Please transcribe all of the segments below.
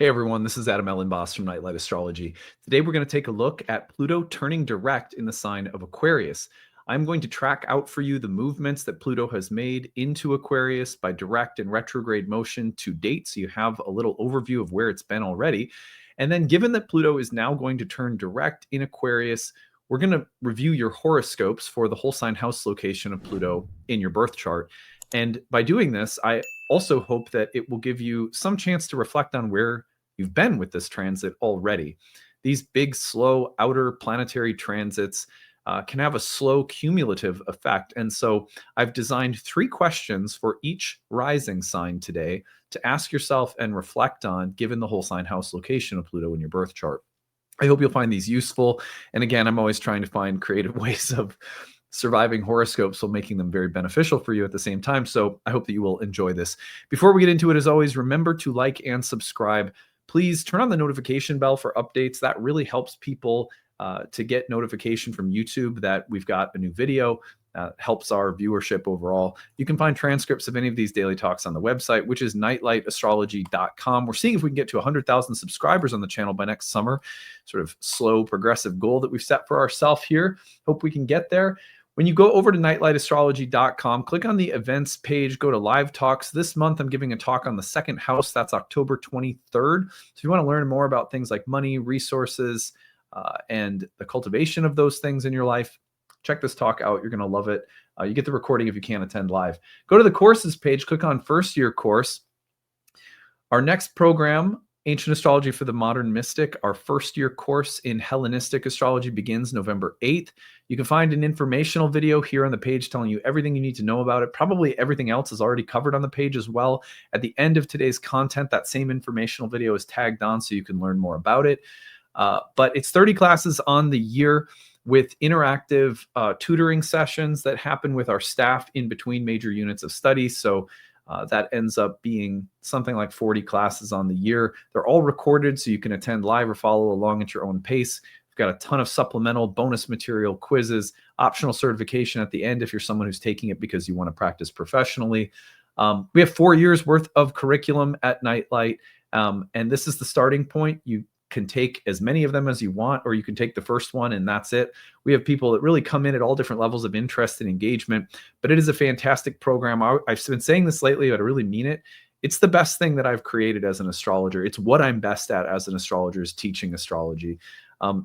Hey everyone, this is Adam Elenbaas from Nightlight Astrology. Today we're going to take a look at Pluto turning direct in the sign of Aquarius. I'm going to track out for you the movements that Pluto has made into Aquarius by direct and retrograde motion to date, so you have a little overview of where it's been already. And then given that Pluto is now going to turn direct in Aquarius, we're going to review your horoscopes for the whole sign house location of Pluto in your birth chart. And by doing this, I also hope that it will give you some chance to reflect on where you've been with this transit already. These big, slow outer planetary transits can have a slow cumulative effect. And so I've designed 3 questions for each rising sign today to ask yourself and reflect on, given the whole sign house location of Pluto in your birth chart. I hope you'll find these useful. And again, I'm always trying to find creative ways of surviving horoscopes while making them very beneficial for you at the same time. So I hope that you will enjoy this. Before we get into it, as always, remember to like and subscribe. Please turn on the notification bell for updates. That really helps people to get notification from YouTube that we've got a new video. Helps our viewership overall. You can find transcripts of any of these daily talks on the website, which is nightlightastrology.com. We're seeing if we can get to 100,000 subscribers on the channel by next summer. Sort of slow, progressive goal that we've set for ourselves here. Hope we can get there. When you go over to nightlightastrology.com, click on the events page, go to live talks. This month, I'm giving a talk on the second house. That's October 23rd. So if you want to learn more about things like money, resources, and the cultivation of those things in your life, check this talk out. You're going to love it. You get the recording if you can't attend live. Go to the courses page, click on first year course. Our next program, Ancient Astrology for the Modern Mystic, our first year course in Hellenistic astrology, begins November 8th. You can find an informational video here on the page telling you everything you need to know about it. Probably everything else is already covered on the page as well. At the end of today's content, that same informational video is tagged on so you can learn more about it. But it's 30 classes on the year with interactive tutoring sessions that happen with our staff in between major units of study. So that ends up being something like 40 classes on the year. They're all recorded so you can attend live or follow along at your own pace. We've got a ton of supplemental bonus material, quizzes, optional certification at the end if you're someone who's taking it because you want to practice professionally. We have 4 years worth of curriculum at Nightlight, and this is the starting point. You can take as many of them as you want, or you can take the first one and that's it. We have people that really come in at all different levels of interest and engagement, but it is a fantastic program. I've been saying this lately, but I really mean it. It's the best thing that I've created as an astrologer. It's what I'm best at as an astrologer, is teaching astrology.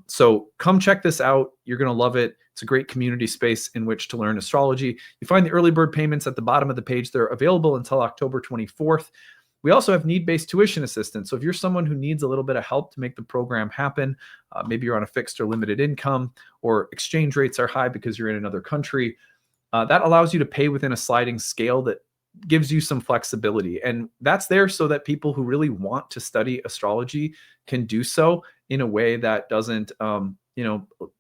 So come check this out. You're going to love it. It's a great community space in which to learn astrology. You find the early bird payments at the bottom of the page. They're available until October 24th. We also have need-based tuition assistance. So if you're someone who needs a little bit of help to make the program happen, maybe you're on a fixed or limited income, or exchange rates are high because you're in another country, that allows you to pay within a sliding scale that gives you some flexibility. And that's there so that people who really want to study astrology can do so in a way that doesn't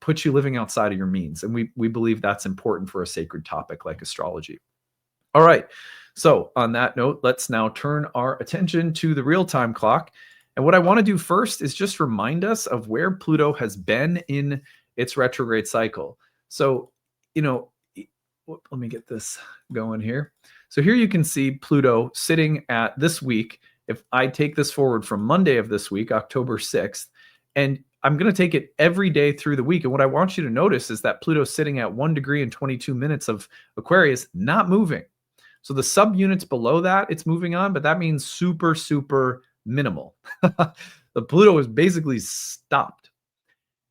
put you living outside of your means. And we believe that's important for a sacred topic like astrology. All right. So on that note, let's now turn our attention to the real-time clock. And what I want to do first is just remind us of where Pluto has been in its retrograde cycle. So, let me get this going here. So here you can see Pluto sitting at this week. If I take this forward from Monday of this week, October 6th, and I'm going to take it every day through the week. And what I want you to notice is that Pluto's sitting at 1 degree and 22 minutes of Aquarius, not moving. So the subunits below that, it's moving on, but that means super, super minimal. The Pluto is basically stopped.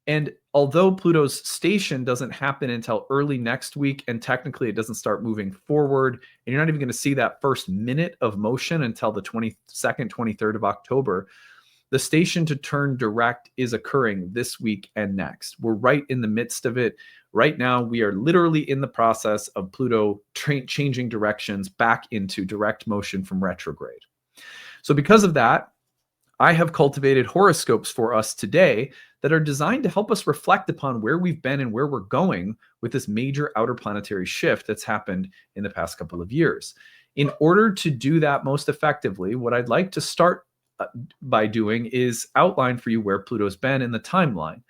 And although Pluto's station doesn't happen until early next week, and technically it doesn't start moving forward, and you're not even going to see that first minute of motion until the 22nd, 23rd of October, the station to turn direct is occurring this week and next. We're right in the midst of it. Right now, we are literally in the process of Pluto changing directions back into direct motion from retrograde. So because of that, I have cultivated horoscopes for us today that are designed to help us reflect upon where we've been and where we're going with this major outer planetary shift that's happened in the past couple of years. In order to do that most effectively, what I'd like to start by doing is outline for you where Pluto's been in the timeline.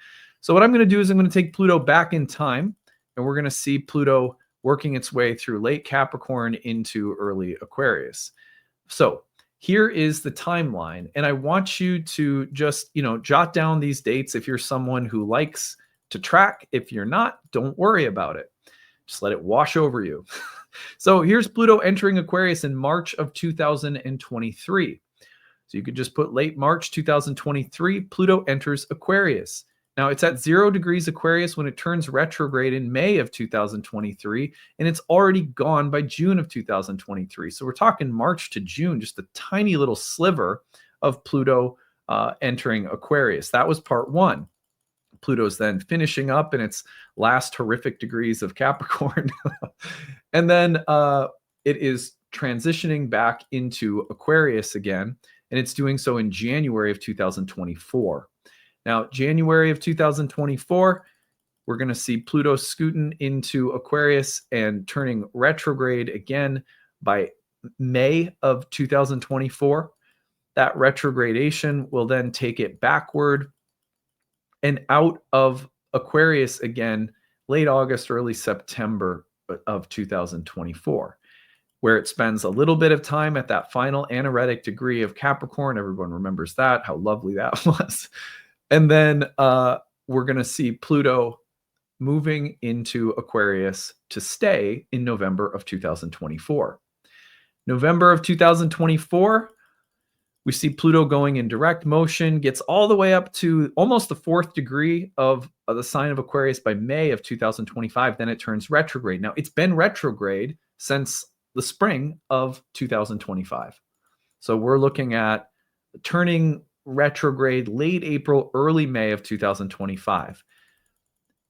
So what I'm going to do is I'm going to take Pluto back in time, and we're going to see Pluto working its way through late Capricorn into early Aquarius. So here is the timeline. And I want you to just, jot down these dates if you're someone who likes to track. If you're not, don't worry about it. Just let it wash over you. So here's Pluto entering Aquarius in March of 2023. So you could just put late March 2023, Pluto enters Aquarius. Now it's at 0 degrees Aquarius when it turns retrograde in May of 2023, and it's already gone by June of 2023. So we're talking March to June, just a tiny little sliver of Pluto entering Aquarius. That was part one. Pluto's then finishing up in its last horrific degrees of Capricorn. And then it is transitioning back into Aquarius again, and it's doing so in January of 2024. Now, January of 2024, we're going to see Pluto scooting into Aquarius and turning retrograde again by May of 2024. That retrogradation will then take it backward and out of Aquarius again, late August, early September of 2024, where it spends a little bit of time at that final anaretic degree of Capricorn. Everyone remembers that, how lovely that was. And then we're going to see Pluto moving into Aquarius to stay in November of 2024. November of 2024, we see Pluto going in direct motion, gets all the way up to almost the 4th degree of the sign of Aquarius by May of 2025. Then it turns retrograde. Now, it's been retrograde since the spring of 2025. So we're looking at turning retrograde late April, early May of 2025.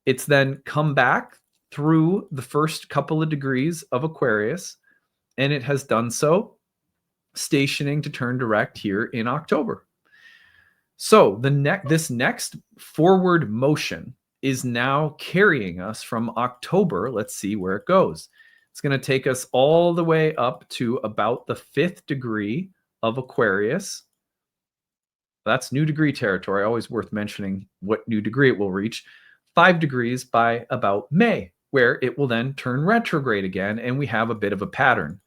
It's then come back through the first couple of degrees of Aquarius, and it has done so stationing to turn direct here in October. So this next forward motion is now carrying us from October. Let's see where it goes. It's going to take us all the way up to about the 5th degree of Aquarius. That's new degree territory. Always worth mentioning what new degree it will reach. 5 degrees by about May, where it will then turn retrograde again, and we have a bit of a pattern.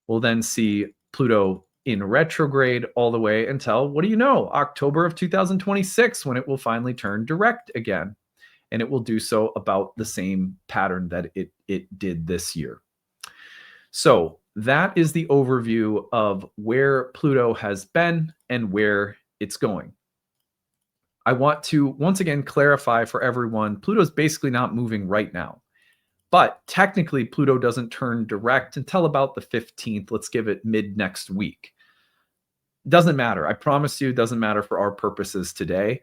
We'll then see Pluto in retrograde all the way until, what do you know, October of 2026, when it will finally turn direct again. And it will do so about the same pattern that it did this year. So that is the overview of where Pluto has been and where it's going. I want to once again clarify for everyone, Pluto's basically not moving right now. But technically, Pluto doesn't turn direct until about the 15th. Let's give it mid next week. Doesn't matter. I promise you, it doesn't matter for our purposes today.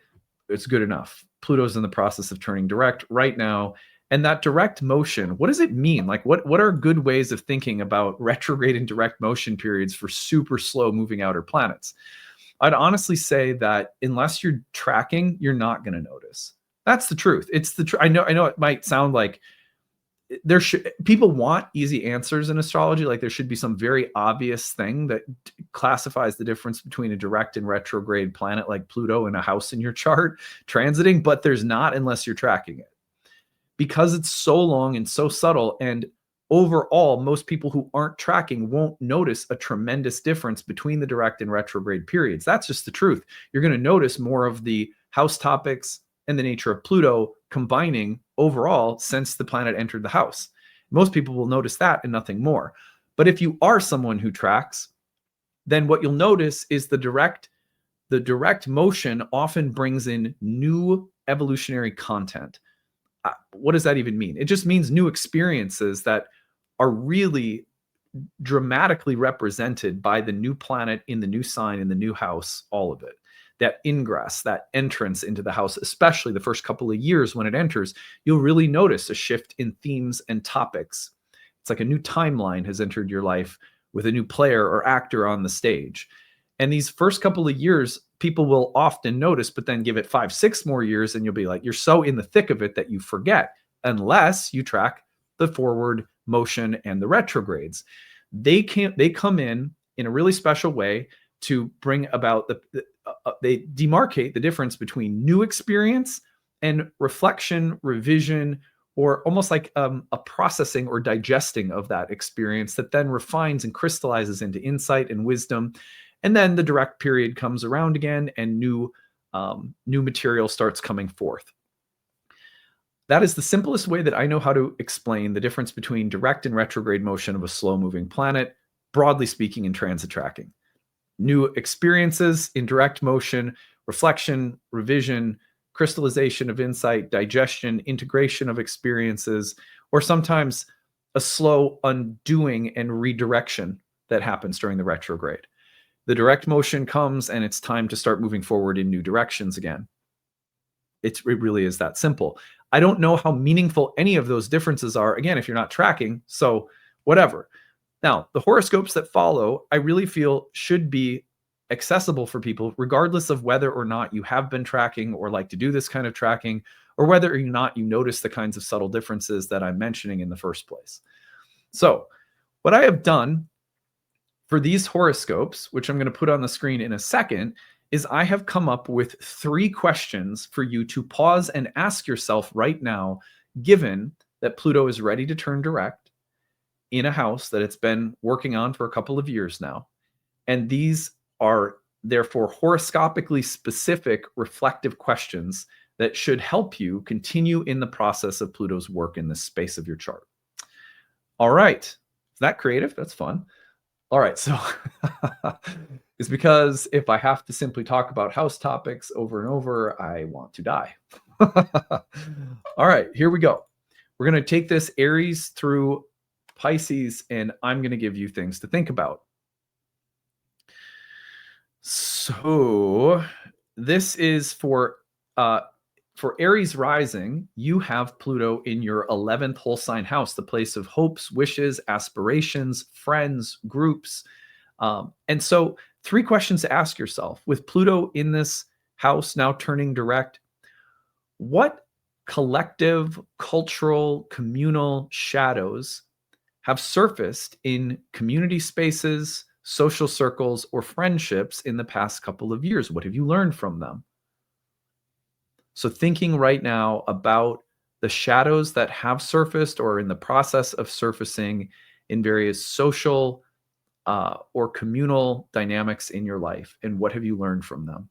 It's good enough. Pluto's in the process of turning direct right now. And that direct motion, what does it mean? Like, what are good ways of thinking about retrograde and direct motion periods for super slow moving outer planets? I'd honestly say that unless you're tracking, you're not going to notice. That's the truth. It's the truth. I know it might sound like people want easy answers in astrology. Like there should be some very obvious thing that classifies the difference between a direct and retrograde planet like Pluto in a house in your chart transiting, but there's not unless you're tracking it, because it's so long and so subtle. And overall, most people who aren't tracking won't notice a tremendous difference between the direct and retrograde periods. That's just the truth. You're going to notice more of the house topics and the nature of Pluto combining overall since the planet entered the house. Most people will notice that and nothing more. But if you are someone who tracks, then what you'll notice is the direct motion often brings in new evolutionary content. What does that even mean? It just means new experiences that are really dramatically represented by the new planet in the new sign in the new house, all of it. That ingress, that entrance into the house, especially the first couple of years when it enters, you'll really notice a shift in themes and topics. It's like a new timeline has entered your life with a new player or actor on the stage. And these first couple of years, people will often notice, but then give it 5-6 more years and you'll be like, you're so in the thick of it that you forget, unless you track the forward motion and the retrogrades. They come in a really special way to bring about they demarcate the difference between new experience and reflection, revision, or almost like a processing or digesting of that experience that then refines and crystallizes into insight and wisdom. And then the direct period comes around again, and new material starts coming forth. That is the simplest way that I know how to explain the difference between direct and retrograde motion of a slow-moving planet, broadly speaking, in transit tracking. New experiences in direct motion, reflection, revision, crystallization of insight, digestion, integration of experiences, or sometimes a slow undoing and redirection that happens during the retrograde. The direct motion comes and it's time to start moving forward in new directions again. It really is that simple. I don't know how meaningful any of those differences are, again, if you're not tracking, so whatever. Now, the horoscopes that follow, I really feel should be accessible for people, regardless of whether or not you have been tracking or like to do this kind of tracking, or whether or not you notice the kinds of subtle differences that I'm mentioning in the first place. So what I have done for these horoscopes, which I'm going to put on the screen in a second, is I have come up with 3 questions for you to pause and ask yourself right now, given that Pluto is ready to turn direct in a house that it's been working on for a couple of years now. And these are therefore horoscopically specific reflective questions that should help you continue in the process of Pluto's work in this space of your chart. All right. Is that creative? That's fun. All right. So it's because if I have to simply talk about house topics over and over, I want to die. All right, here we go. We're going to take this Aries through Pisces, and I'm going to give you things to think about. So this is for Aries rising. You have Pluto in your 11th whole sign house, the place of hopes, wishes, aspirations, friends, groups. And so 3 questions to ask yourself. With Pluto in this house now turning direct, what collective, cultural, communal shadows have surfaced in community spaces, social circles, or friendships in the past couple of years? What have you learned from them? So thinking right now about the shadows that have surfaced or are in the process of surfacing in various social or communal dynamics in your life, and what have you learned from them?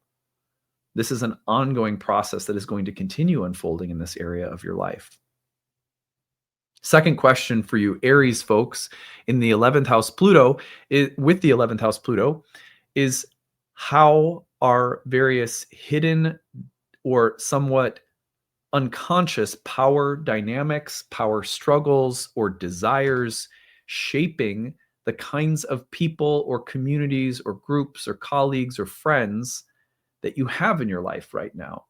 This is an ongoing process that is going to continue unfolding in this area of your life. Second question for you, Aries folks, in the 11th house Pluto, with the 11th house Pluto, is how are various hidden or somewhat unconscious power dynamics, power struggles, or desires shaping the kinds of people or communities or groups or colleagues or friends that you have in your life right now?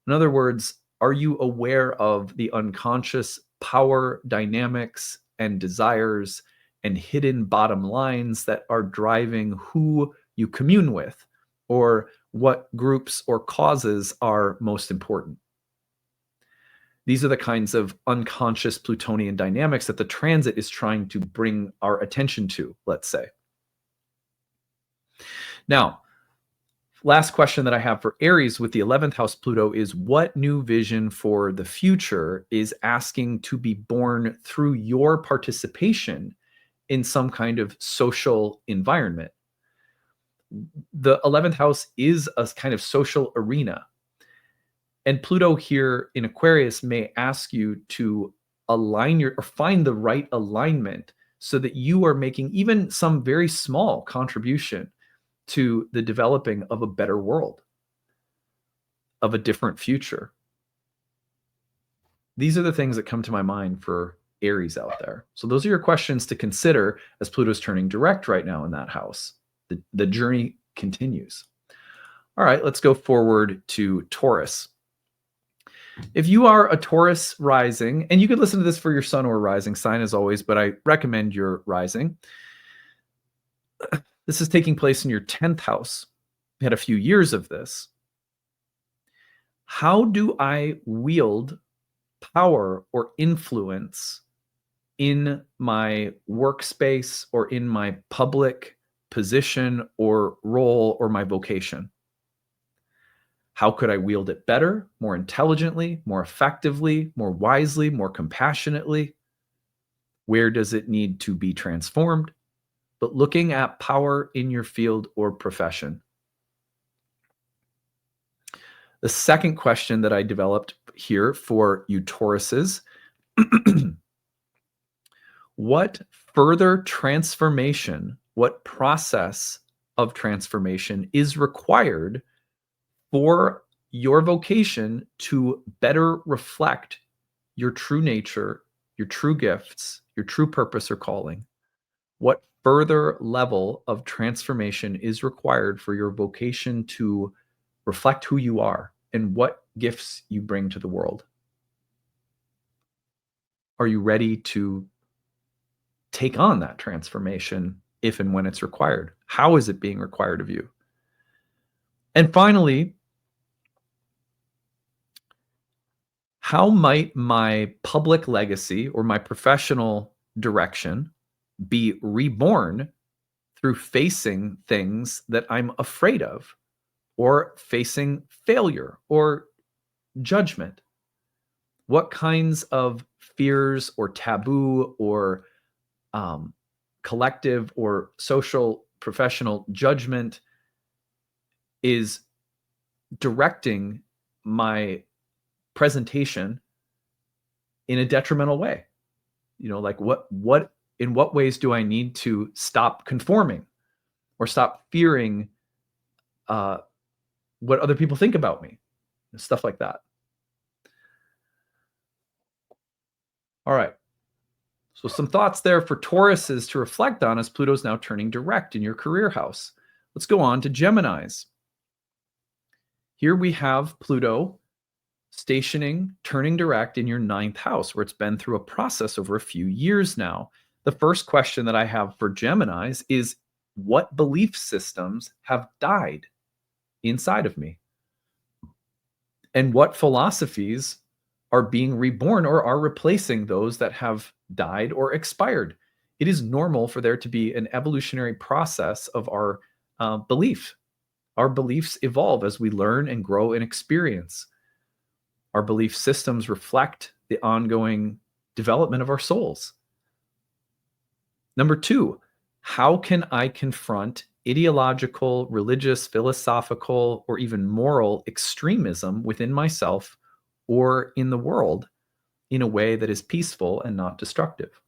In other words, are you aware of the unconscious power dynamics and desires and hidden bottom lines that are driving who you commune with, or what groups or causes are most important? These are the kinds of unconscious Plutonian dynamics that the transit is trying to bring our attention to, let's say. Now, last question that I have for Aries with the 11th house Pluto is, what new vision for the future is asking to be born through your participation in some kind of social environment? The 11th house is a kind of social arena. And Pluto here in Aquarius may ask you to align or find the right alignment so that you are making even some very small contribution to the developing of a better world, of a different future. These are the things that come to my mind for Aries out there. So those are your questions to consider as Pluto's turning direct right now in that house. The journey continues. All right, let's go forward to Taurus. If you are a Taurus rising, and you could listen to this for your sun or rising sign as always, but I recommend your rising. This is taking place in your 10th house. We had a few years of this. How do I wield power or influence in my workspace or in my public position or role or my vocation? How could I wield it better, more intelligently, more effectively, more wisely, more compassionately? Where does it need to be transformed? But looking at power in your field or profession. The second question that I developed here for you Tauruses, what further transformation, what process of transformation is required for your vocation to better reflect your true nature, your true gifts, your true purpose or calling? What further level of transformation is required for your vocation to reflect who you are and what gifts you bring to the world? Are you ready to take on that transformation if and when it's required? How is it being required of you? And finally, how might my public legacy or my professional direction be reborn through facing things that I'm afraid of, or facing failure or judgment? What kinds of fears or taboo or collective or social professional judgment is directing my presentation in a detrimental way? Like what in what ways do I need to stop conforming or stop fearing what other people think about me? Stuff like that. All right. So some thoughts there for Tauruses to reflect on as Pluto's now turning direct in your career house. Let's go on to Geminis. Here we have Pluto stationing, turning direct in your 9th house, where it's been through a process over a few years now. The first question that I have for Geminis is, what belief systems have died inside of me? And what philosophies are being reborn or are replacing those that have died or expired? It is normal for there to be an evolutionary process of our belief. Our beliefs evolve as we learn and grow in experience. Our belief systems reflect the ongoing development of our souls. Number 2, how can I confront ideological, religious, philosophical, or even moral extremism within myself or in the world in a way that is peaceful and not destructive?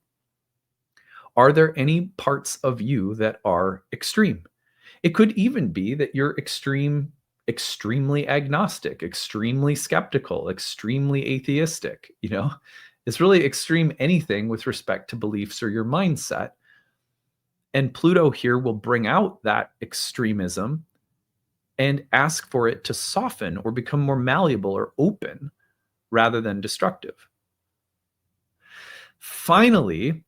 Are there any parts of you that are extreme? It could even be that you're extremely agnostic, extremely skeptical, extremely atheistic. It's really extreme anything with respect to beliefs or your mindset. And Pluto here will bring out that extremism and ask for it to soften or become more malleable or open rather than destructive. Finally,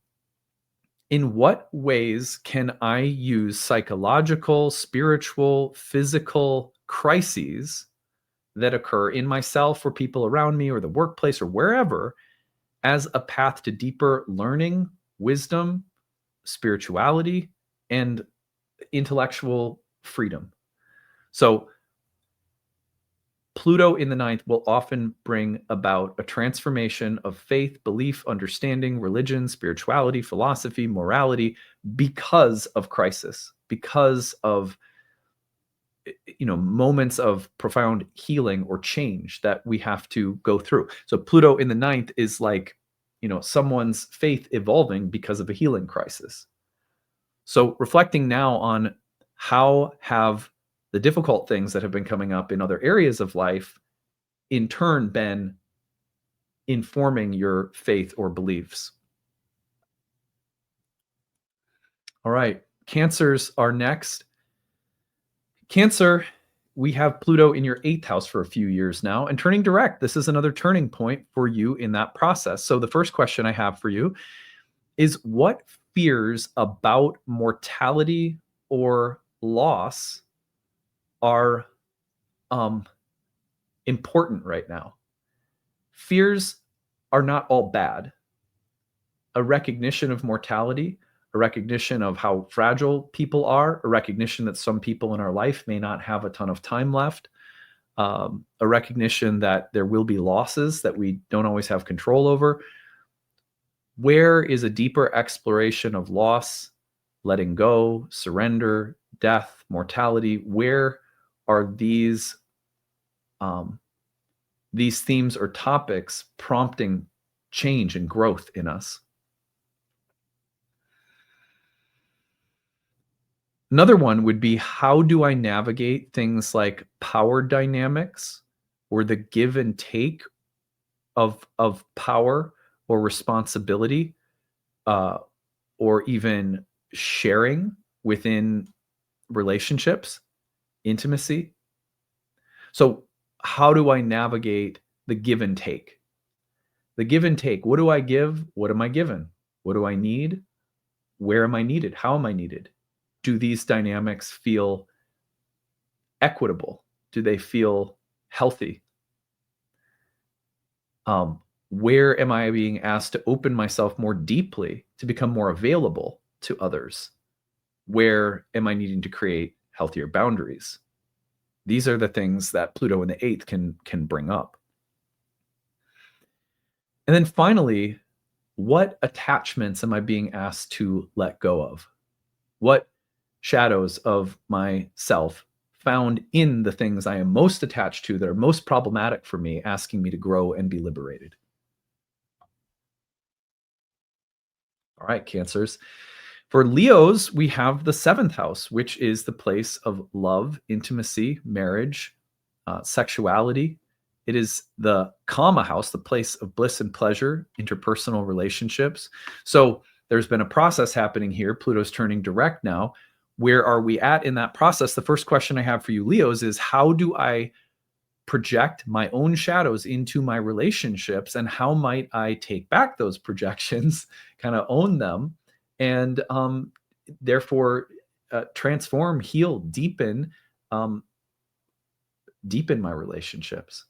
in what ways can I use psychological, spiritual, physical crises that occur in myself or people around me or the workplace or wherever as a path to deeper learning, wisdom, spirituality, and intellectual freedom? So Pluto in the 9th will often bring about a transformation of faith, belief, understanding, religion, spirituality, philosophy, morality, because of crisis, because of moments of profound healing or change that we have to go through. So Pluto in the 9th is like, someone's faith evolving because of a healing crisis. So reflecting now on how have the difficult things that have been coming up in other areas of life in turn been informing your faith or beliefs. All right, Cancers are next. Cancer, we have Pluto in your 8th house for a few years now and turning direct. This is another turning point for you in that process. So the first question I have for you is, what fears about mortality or loss are important right now? Fears are not all bad. A recognition of mortality, a recognition of how fragile people are, a recognition that some people in our life may not have a ton of time left, a recognition that there will be losses that we don't always have control over. Where is a deeper exploration of loss, letting go, surrender, death, mortality? Where are these themes or topics prompting change and growth in us? Another one would be, how do I navigate things like power dynamics or the give and take of power or responsibility, uh, or even sharing within relationships, intimacy? So, how do I navigate the give and take? The give and take. What do I give? What am I given? What do I need? Where am I needed? How am I needed? Do these dynamics feel equitable? Do they feel healthy? Um, where am I being asked to open myself more deeply to become more available to others? Where am I needing to create healthier boundaries? These are the things that Pluto in the eighth can bring up. And then finally, what attachments am I being asked to let go of? What shadows of myself found in the things I am most attached to that are most problematic for me, asking me to grow and be liberated? All right, Cancers. For Leos, we have the seventh house, which is the place of love, intimacy, marriage, sexuality. It is the Kama house, the place of bliss and pleasure, interpersonal relationships. So there's been a process happening here. Pluto's turning direct now. Where are we at in that process? The first question I have for you, Leos, is how do I project my own shadows into my relationships, and how might I take back those projections, kind of own them, and therefore transform, heal, um, deepen my relationships?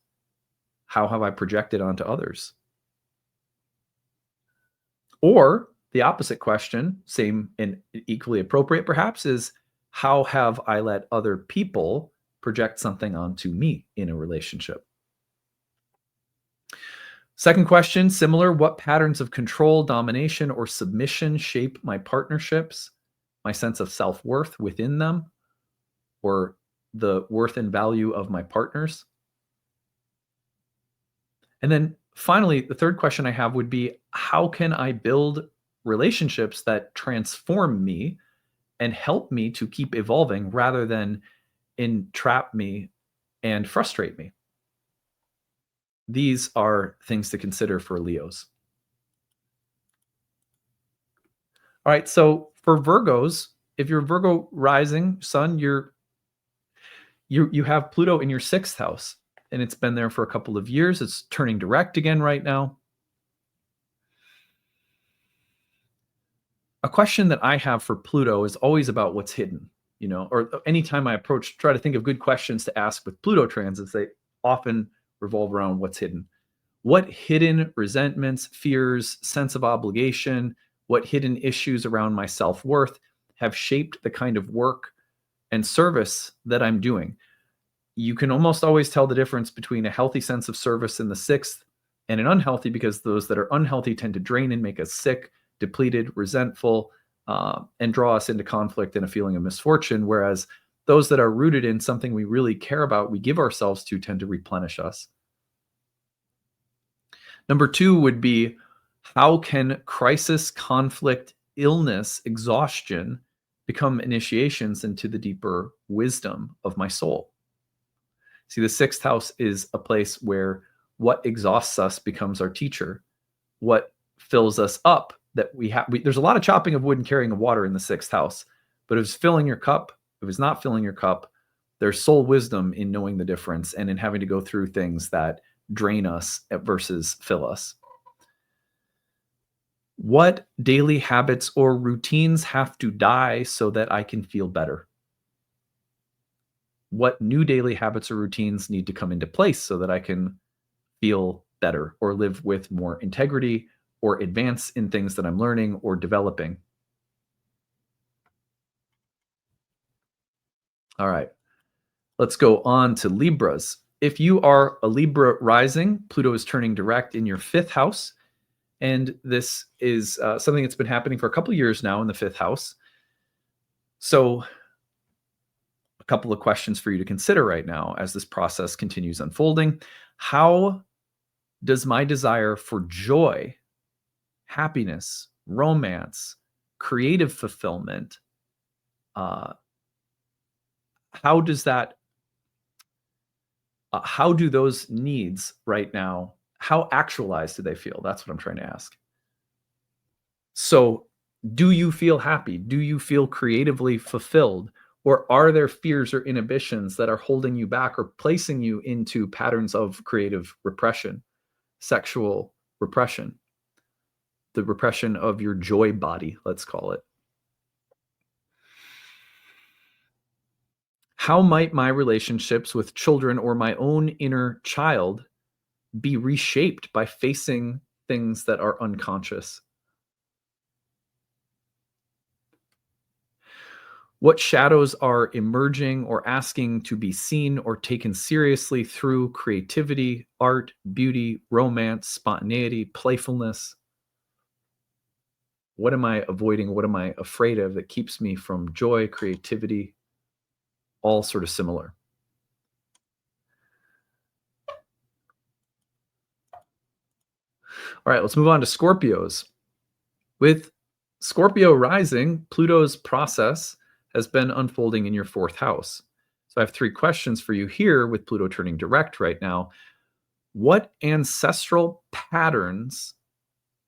How have I projected onto others? Or the opposite question, same and equally appropriate perhaps, is how have I let other people project something onto me in a relationship? Second question, similar. What patterns of control, domination, or submission shape my partnerships, my sense of self worth within them, or the worth and value of my partners? And then finally, the third question I have would be, how can I build relationships that transform me and help me to keep evolving rather than entrap me and frustrate me? These are things to consider for Leos. All right, so for Virgos, if you're Virgo rising sun, you have Pluto in your sixth house, and it's been there for a couple of years. It's turning direct again right now. A question that I have for Pluto is always about what's hidden, or anytime I try to think of good questions to ask with Pluto transits, they often revolve around what's hidden. What hidden resentments, fears, sense of obligation, what hidden issues around my self worth have shaped the kind of work and service that I'm doing? You can almost always tell the difference between a healthy sense of service in the sixth and an unhealthy, because those that are unhealthy tend to drain and make us sick, depleted, resentful, and draw us into conflict and a feeling of misfortune. Whereas those that are rooted in something we really care about, we give ourselves to, tend to replenish us. Number two would be, how can crisis, conflict, illness, exhaustion become initiations into the deeper wisdom of my soul? See, the sixth house is a place where what exhausts us becomes our teacher. What fills us up, that there's a lot of chopping of wood and carrying of water in the sixth house. But if it's filling your cup, if it's not filling your cup, there's soul wisdom in knowing the difference and in having to go through things that drain us versus fill us. What daily habits or routines have to die so that I can feel better? What new daily habits or routines need to come into place so that I can feel better or live with more integrity or advance in things that I'm learning or developing? All right, let's go on to Libras. If you are a Libra rising, Pluto is turning direct in your fifth house. And this is something that's been happening for a couple of years now in the fifth house. So, a couple of questions for you to consider right now as this process continues unfolding. How does my desire for joy, happiness, romance, creative fulfillment, how does that how do those needs right now, how actualized do they feel? That's what I'm trying to ask. So, do you feel happy? Do you feel creatively fulfilled? Or are there fears or inhibitions that are holding you back or placing you into patterns of creative repression, sexual repression, the repression of your joy body, let's call it? How might my relationships with children or my own inner child be reshaped by facing things that are unconscious? What shadows are emerging or asking to be seen or taken seriously through creativity, art, beauty, romance, spontaneity, playfulness? What am I avoiding? What am I afraid of that keeps me from joy, creativity, all sort of similar? All right, let's move on to Scorpios. With Scorpio rising, Pluto's process has been unfolding in your fourth house. So I have three questions for you here with Pluto turning direct right now. What ancestral patterns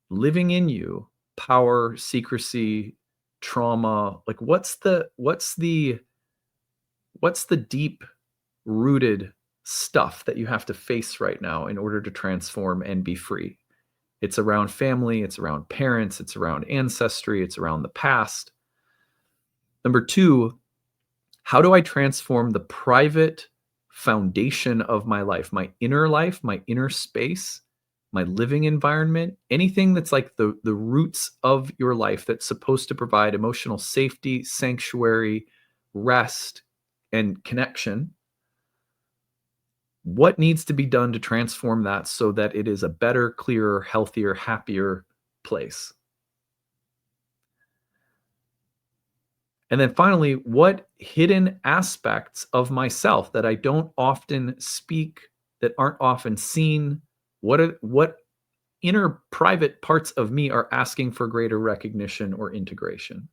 living in you, power, secrecy, trauma, like what's the deep rooted stuff that you have to face right now in order to transform and be free? It's around family, it's around parents, it's around ancestry, it's around the past. Number two, how do I transform the private foundation of life, my inner space, my living environment, anything that's like the roots of your life that's supposed to provide emotional safety, sanctuary, rest, and connection? What needs to be done to transform that so that it is a better, clearer, healthier, happier place? And then finally, what hidden aspects of myself that I don't often speak, that aren't often seen, what inner private parts of me are asking for greater recognition or integration?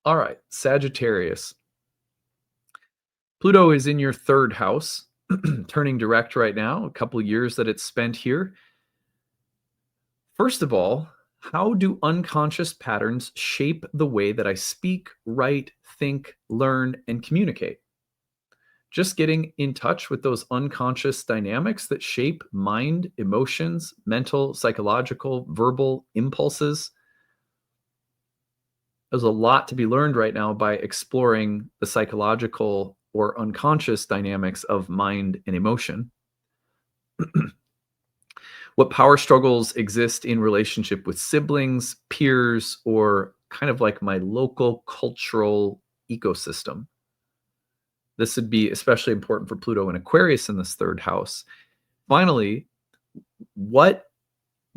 All right, Sagittarius. Pluto is in your third house, turning direct right now, a couple years that it's spent here. First of all, how do unconscious patterns shape the way that I speak, write, think, learn, and communicate? Just getting in touch with those unconscious dynamics that shape mind, emotions, mental, psychological, verbal impulses. There's a lot to be learned right now by exploring the psychological or unconscious dynamics of mind and emotion. What power struggles exist in relationship with siblings, peers, or kind of like my local cultural ecosystem? This would be especially important for Pluto and Aquarius in this third house. Finally, what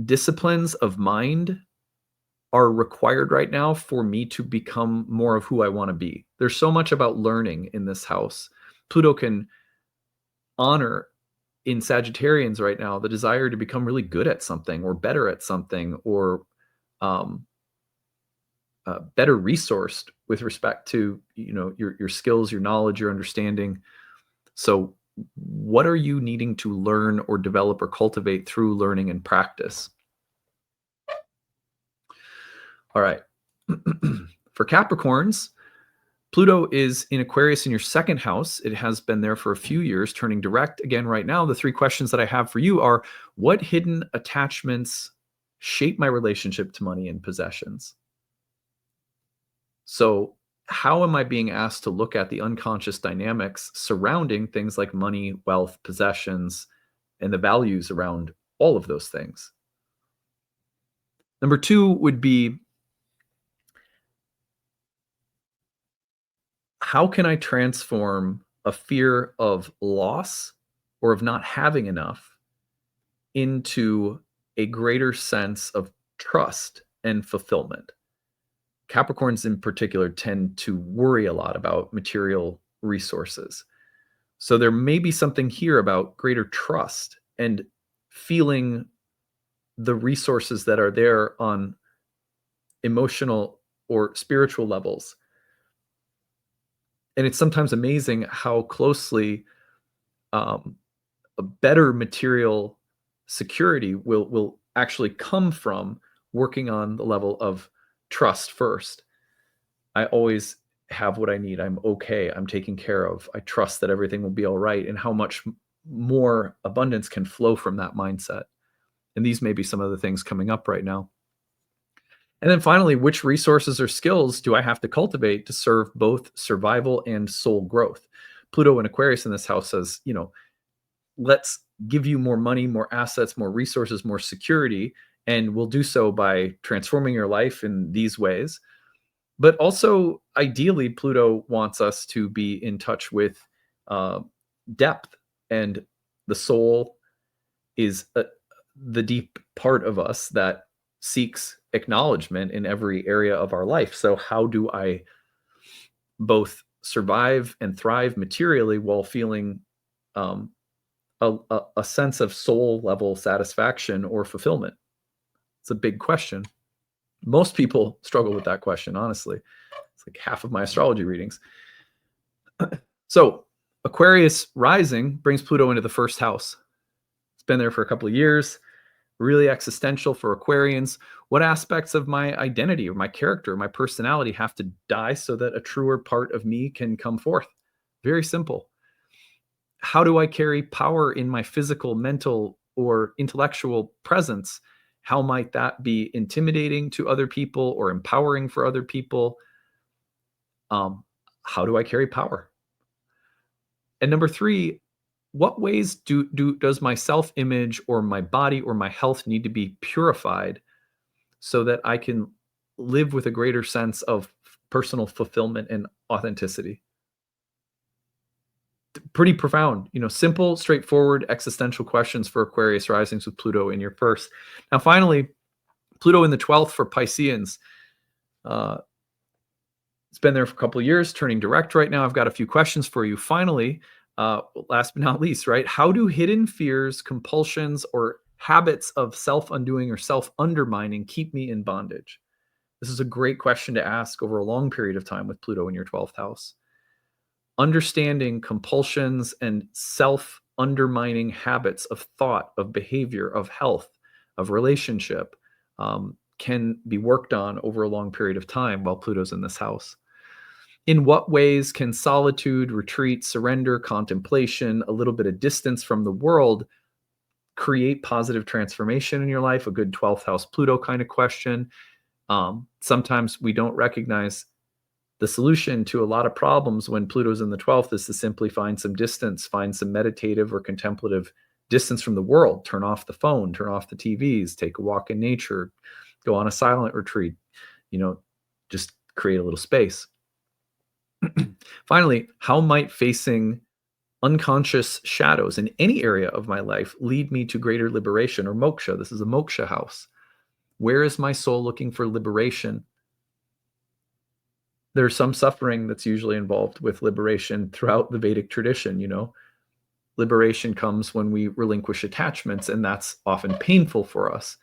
disciplines of mind are required right now for me to become more of who I want to be? There's so much about learning in this house. Pluto can honor in Sagittarians right now the desire to become really good at something or better at something or um, better resourced with respect to your skills, your knowledge, your understanding. So, what are you needing to learn or develop or cultivate through learning and practice? All right. For Capricorns, Pluto is in Aquarius in your second house. It has been there for a few years, turning direct again right now. The three questions that I have for you are: what hidden attachments shape my relationship to money and possessions? So, how am I being asked to look at the unconscious dynamics surrounding things like money, wealth, possessions, and the values around all of those things? Number two would be, how can I transform a fear of loss or of not having enough into a greater sense of trust and fulfillment. Capricorns in particular tend to worry a lot about material resources. So there may be something here about greater trust and feeling the resources that are there on emotional or spiritual levels. And it's sometimes amazing how closely a better material security will actually come from working on the level of trust first. I always have what I need. I'm okay. I'm taken care of. I trust that everything will be all right, and how much more abundance can flow from that mindset. And these may be some of the things coming up right now. And then finally, which resources or skills do I have to cultivate to serve both survival and soul growth? Pluto and Aquarius in this house says, let's give you more money, more assets, more resources, more security. And we'll do so by transforming your life in these ways. But also, ideally, Pluto wants us to be in touch with depth. And the soul is the deep part of us that seeks acknowledgement in every area of our life. So how do I both survive and thrive materially while feeling a sense of soul level satisfaction or fulfillment? It's a big question. Most people struggle with that question, honestly. It's like half of my astrology readings. So Aquarius rising brings Pluto into the first house. It's been there for a couple of years. Really existential for Aquarians. What aspects of my identity or my character, or my personality have to die so that a truer part of me can come forth? Very simple. How do I carry power in my physical, mental, or intellectual presence? How might that be intimidating to other people or empowering for other people? How do I carry power? And number 3, what ways does my self-image or my body or my health need to be purified so that I can live with a greater sense of personal fulfillment and authenticity? Pretty profound, simple, straightforward, existential questions for Aquarius risings with Pluto in your first. Now, finally, Pluto in the 12th for Pisceans. It's been there for a couple of years, turning direct right now. I've got a few questions for you. Finally, last but not least, right? How do hidden fears, compulsions, or habits of self-undoing or self-undermining keep me in bondage? This is a great question to ask over a long period of time with Pluto in your 12th house. Understanding compulsions and self-undermining habits of thought, of behavior, of health, of relationship can be worked on over a long period of time while Pluto's in this house. In what ways can solitude, retreat, surrender, contemplation, a little bit of distance from the world create positive transformation in your life? A good 12th house Pluto kind of question. Sometimes we don't recognize the solution to a lot of problems when Pluto's in the 12th is to simply find some distance, find some meditative or contemplative distance from the world. Turn off the phone, turn off the TVs, take a walk in nature, go on a silent retreat, just create a little space. Finally, how might facing unconscious shadows in any area of my life lead me to greater liberation or moksha? This is a moksha house. Where is my soul looking for liberation? There's some suffering that's usually involved with liberation throughout the Vedic tradition. Liberation comes when we relinquish attachments, and that's often painful for us.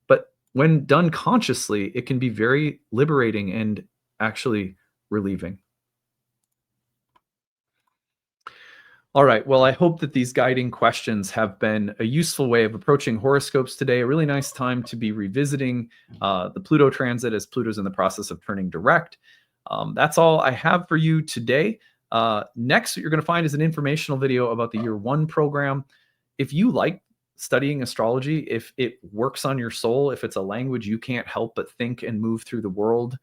But when done consciously, it can be very liberating and actually relieving. All right. Well, I hope that these guiding questions have been a useful way of approaching horoscopes today. A really nice time to be revisiting the Pluto transit as Pluto's in the process of turning direct. That's all I have for you today. Next, what you're going to find is an informational video about the Year 1 program. If you like studying astrology, if it works on your soul, if it's a language you can't help but think and move through the world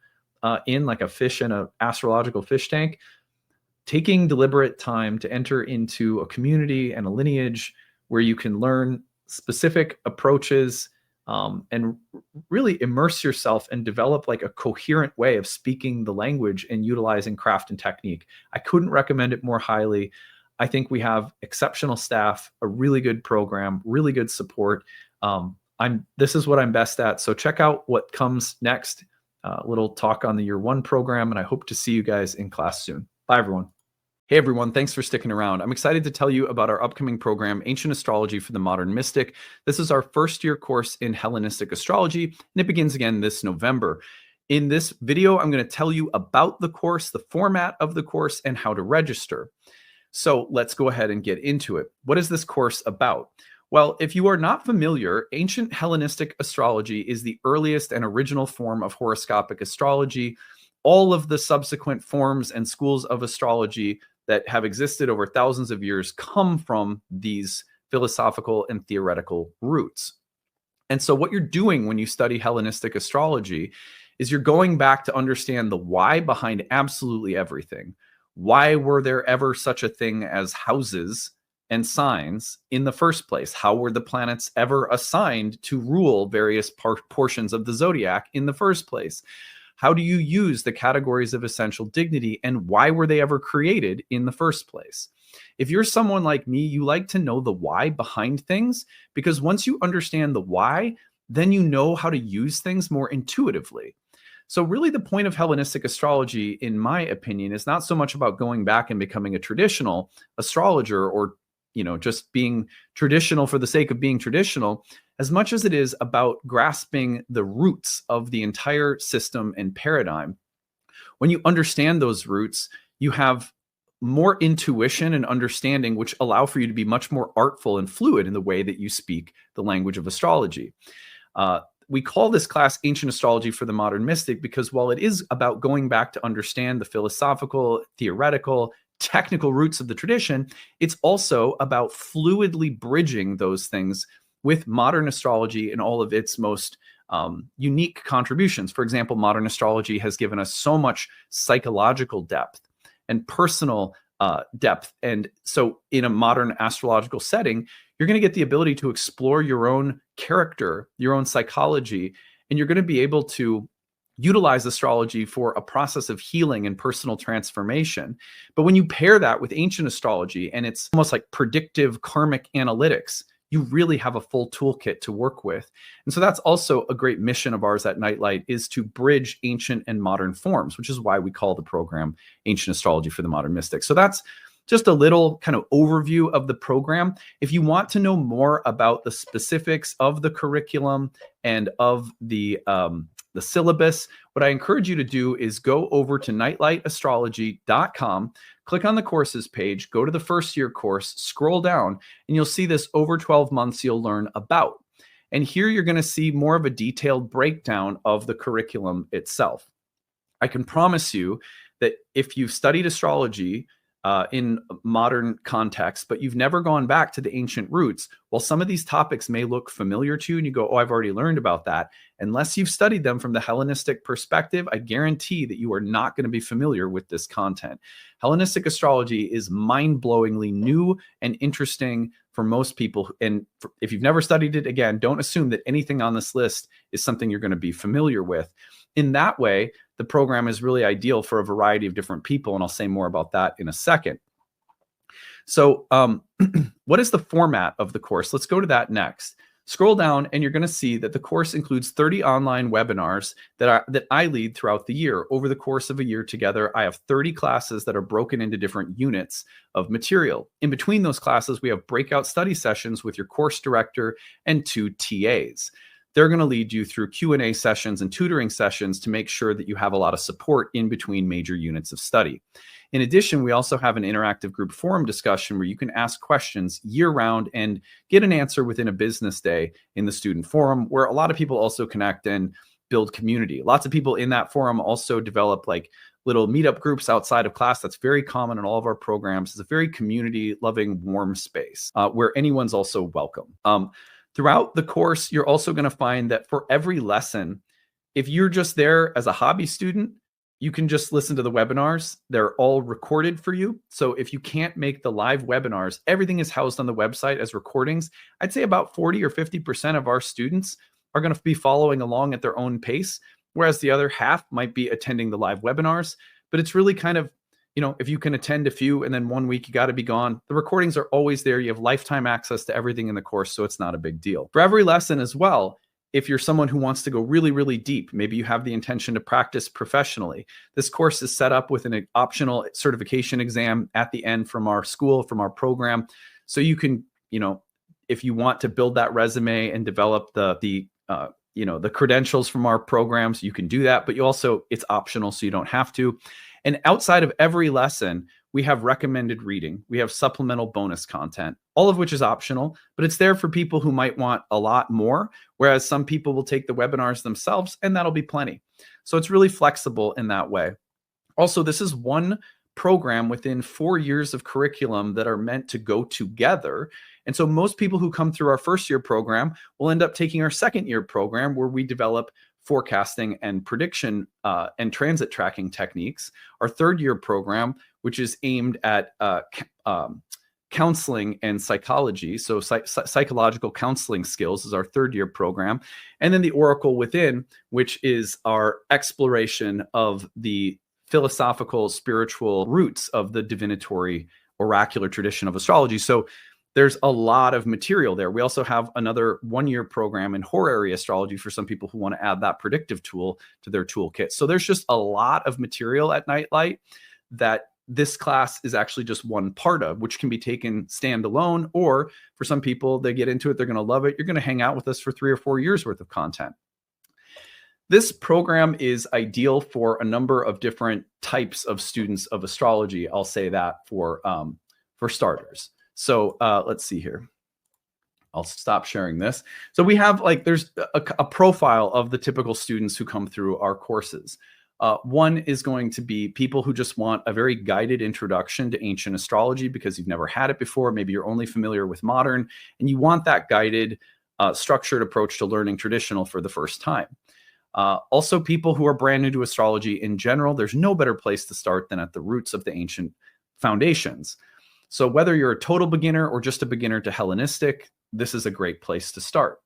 in like a fish in an astrological fish tank, taking deliberate time to enter into a community and a lineage where you can learn specific approaches and really immerse yourself and develop like a coherent way of speaking the language and utilizing craft and technique. I couldn't recommend it more highly. I think we have exceptional staff, a really good program, really good support. This is what I'm best at. So check out what comes next. A little talk on the year one program, and I hope to see you guys in class soon. Bye, everyone. Hey everyone, thanks for sticking around. I'm excited to tell you about our upcoming program, Ancient Astrology for the Modern Mystic. This is our first year course in Hellenistic astrology, and it begins again this November. In this video, I'm going to tell you about the course, the format of the course, and how to register. So let's go ahead and get into it. What is this course about? Well, if you are not familiar, ancient Hellenistic astrology is the earliest and original form of horoscopic astrology. All of the subsequent forms and schools of astrology that have existed over thousands of years come from these philosophical and theoretical roots. And so what you're doing when you study Hellenistic astrology is you're going back to understand the why behind absolutely everything. Why were there ever such a thing as houses and signs in the first place? How were the planets ever assigned to rule various portions of the zodiac in the first place? How do you use the categories of essential dignity, and why were they ever created in the first place? If you're someone like me, you like to know the why behind things, because once you understand the why, then you know how to use things more intuitively. So really the point of Hellenistic astrology, in my opinion, is not so much about going back and becoming a traditional astrologer or just being traditional for the sake of being traditional, as much as it is about grasping the roots of the entire system and paradigm. When you understand those roots, you have more intuition and understanding, which allow for you to be much more artful and fluid in the way that you speak the language of astrology. We call this class Ancient Astrology for the Modern Mystic because while it is about going back to understand the philosophical, theoretical, technical roots of the tradition, it's also about fluidly bridging those things with modern astrology and all of its most unique contributions. For example, modern astrology has given us so much psychological depth and personal depth. And so in a modern astrological setting, you're going to get the ability to explore your own character, your own psychology, and you're going to be able to utilize astrology for a process of healing and personal transformation. But when you pair that with ancient astrology, and it's almost like predictive karmic analytics, you really have a full toolkit to work with. And so that's also a great mission of ours at Nightlight, is to bridge ancient and modern forms, which is why we call the program Ancient Astrology for the Modern Mystic. So that's just a little kind of overview of the program. If you want to know more about the specifics of the curriculum and of the syllabus, what I encourage you to do is go over to nightlightastrology.com, click on the courses page, go to the first year course, scroll down, and you'll see this over 12 months you'll learn about. And here you're going to see more of a detailed breakdown of the curriculum itself. I can promise you that if you've studied astrology in modern context, but you've never gone back to the ancient roots, while some of these topics may look familiar to you and you go, oh, I've already learned about that. Unless you've studied them from the Hellenistic perspective, I guarantee that you are not going to be familiar with this content. Hellenistic astrology is mind-blowingly new and interesting for most people. And if you've never studied it, again, don't assume that anything on this list is something you're going to be familiar with. In that way, the program is really ideal for a variety of different people, and I'll say more about that in a second. So what is the format of the course? Let's go to that next. Scroll down and you're going to see that the course includes 30 online webinars that I lead throughout the year. Over the course of a year together, I have 30 classes that are broken into different units of material. In between those classes, we have breakout study sessions with your course director and 2 TAs. They're going to lead you through Q&A sessions and tutoring sessions to make sure that you have a lot of support in between major units of study. In addition, we also have an interactive group forum discussion where you can ask questions year-round and get an answer within a business day in the student forum, where a lot of people also connect and build community. Lots of people in that forum also develop like little meetup groups outside of class. That's very common in all of our programs. It's a very community-loving, warm space where anyone's also welcome. Throughout the course, you're also going to find that for every lesson, if you're just there as a hobby student, you can just listen to the webinars. They're all recorded for you. So if you can't make the live webinars, everything is housed on the website as recordings. I'd say about 40 or 50% of our students are going to be following along at their own pace, whereas the other half might be attending the live webinars. But it's really kind of, if you can attend a few and then 1 week you got to be gone, the recordings are always there. You have lifetime access to everything in the course, so it's not a big deal. For every lesson as well, if you're someone who wants to go really, really deep, maybe you have the intention to practice professionally, this course is set up with an optional certification exam at the end from our school, from our program. So you can, if you want to build that resume and develop the credentials from our programs, you can do that, but it's optional, so you don't have to. And outside of every lesson, we have recommended reading. We have supplemental bonus content, all of which is optional, but it's there for people who might want a lot more, whereas some people will take the webinars themselves, and that'll be plenty. So it's really flexible in that way. Also, this is one program within 4 years of curriculum that are meant to go together. And so most people who come through our first year program will end up taking our second year program, where we develop forecasting and prediction and transit tracking techniques. Our third year program, which is aimed at counseling and psychology. So psychological counseling skills is our third year program. And then the Oracle Within, which is our exploration of the philosophical, spiritual roots of the divinatory oracular tradition of astrology. So there's a lot of material there. We also have another 1-year program in horary astrology for some people who want to add that predictive tool to their toolkit. So there's just a lot of material at Nightlight that this class is actually just one part of, which can be taken standalone, or for some people, they get into it, they're going to love it. You're going to hang out with us for 3 or 4 years worth of content. This program is ideal for a number of different types of students of astrology. I'll say that for starters. So let's see here. I'll stop sharing this. So we have there's a profile of the typical students who come through our courses. One is going to be people who just want a very guided introduction to ancient astrology because you've never had it before. Maybe you're only familiar with modern, and you want that guided, structured approach to learning traditional for the first time. Also, people who are brand new to astrology in general, there's no better place to start than at the roots of the ancient foundations. So whether you're a total beginner or just a beginner to Hellenistic, this is a great place to start.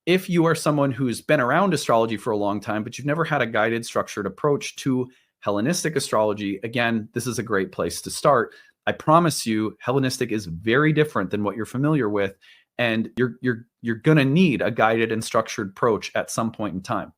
If you are someone who's been around astrology for a long time, but you've never had a guided, structured approach to Hellenistic astrology, again, this is a great place to start. I promise you, Hellenistic is very different than what you're familiar with, and you're going to need a guided and structured approach at some point in time.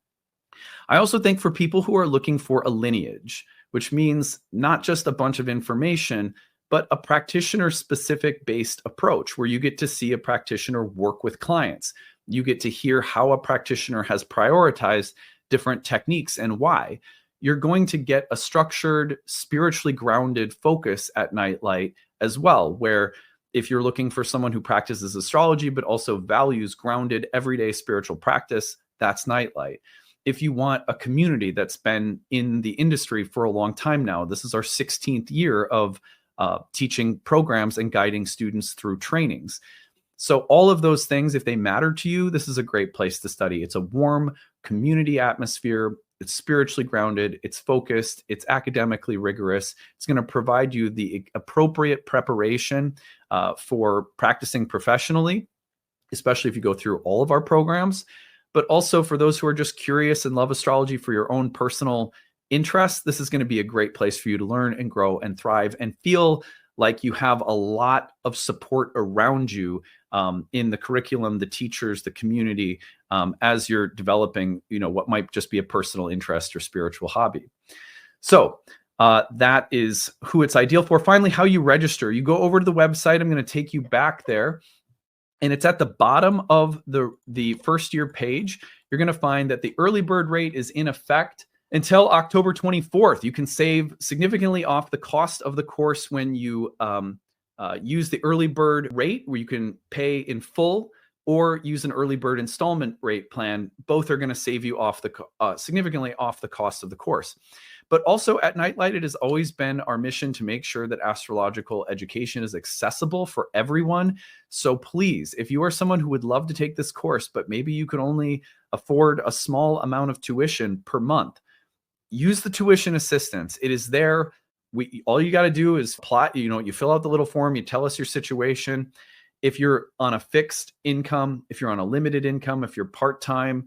I also think for people who are looking for a lineage, which means not just a bunch of information, but a practitioner-specific based approach where you get to see a practitioner work with clients. You get to hear how a practitioner has prioritized different techniques and why. You're going to get a structured, spiritually grounded focus at Nightlight as well, where if you're looking for someone who practices astrology but also values grounded everyday spiritual practice, that's Nightlight. If you want a community that's been in the industry for a long time now, this is our 16th year of teaching programs and guiding students through trainings. So all of those things, if they matter to you, this is a great place to study. It's a warm community atmosphere. It's spiritually grounded. It's focused. It's academically rigorous. It's going to provide you the appropriate preparation for practicing professionally, especially if you go through all of our programs. But also for those who are just curious and love astrology for your own personal interests, this is going to be a great place for you to learn and grow and thrive and feel like you have a lot of support around you in the curriculum, the teachers, the community, as you're developing, what might just be a personal interest or spiritual hobby. So that is who it's ideal for. Finally, how you register. You go over to the website. I'm going to take you back there. And it's at the bottom of the first year page. You're going to find that the early bird rate is in effect until October 24th. You can save significantly off the cost of the course when you use the early bird rate, where you can pay in full, or use an early bird installment rate plan. Both are going to save you off significantly off the cost of the course. But also at Nightlight, it has always been our mission to make sure that astrological education is accessible for everyone. So please, if you are someone who would love to take this course, but maybe you can only afford a small amount of tuition per month, use the tuition assistance. It is there. All you got to do is plot, you fill out the little form, you tell us your situation. if you're on a fixed income, if you're on a limited income, if you're part-time,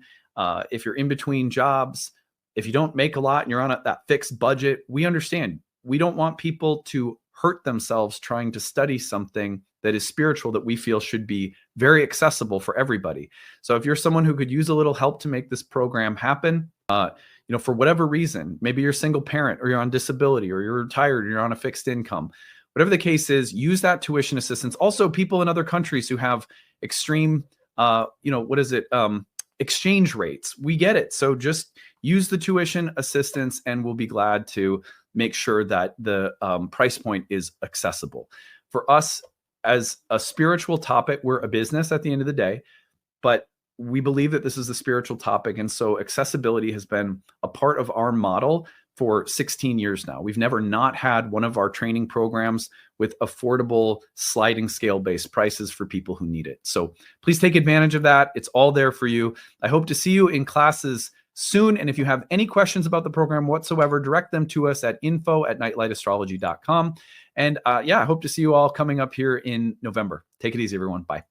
if you're in between jobs, if you don't make a lot and you're on that fixed budget, we understand. We don't want people to hurt themselves trying to study something that is spiritual that we feel should be very accessible for everybody. So if you're someone who could use a little help to make this program happen, for whatever reason, maybe you're a single parent or you're on disability or you're retired or you're on a fixed income, whatever the case is, use that tuition assistance. Also, people in other countries who have extreme, exchange rates. We get it. So just use the tuition assistance and we'll be glad to make sure that the price point is accessible. For us, as a spiritual topic, we're a business at the end of the day, but we believe that this is a spiritual topic. And so accessibility has been a part of our model for 16 years now. We've never not had one of our training programs with affordable sliding scale-based prices for people who need it. So please take advantage of that. It's all there for you. I hope to see you in classes soon. And if you have any questions about the program whatsoever, direct them to us at info@nightlightastrology.com. And I hope to see you all coming up here in November. Take it easy, everyone. Bye.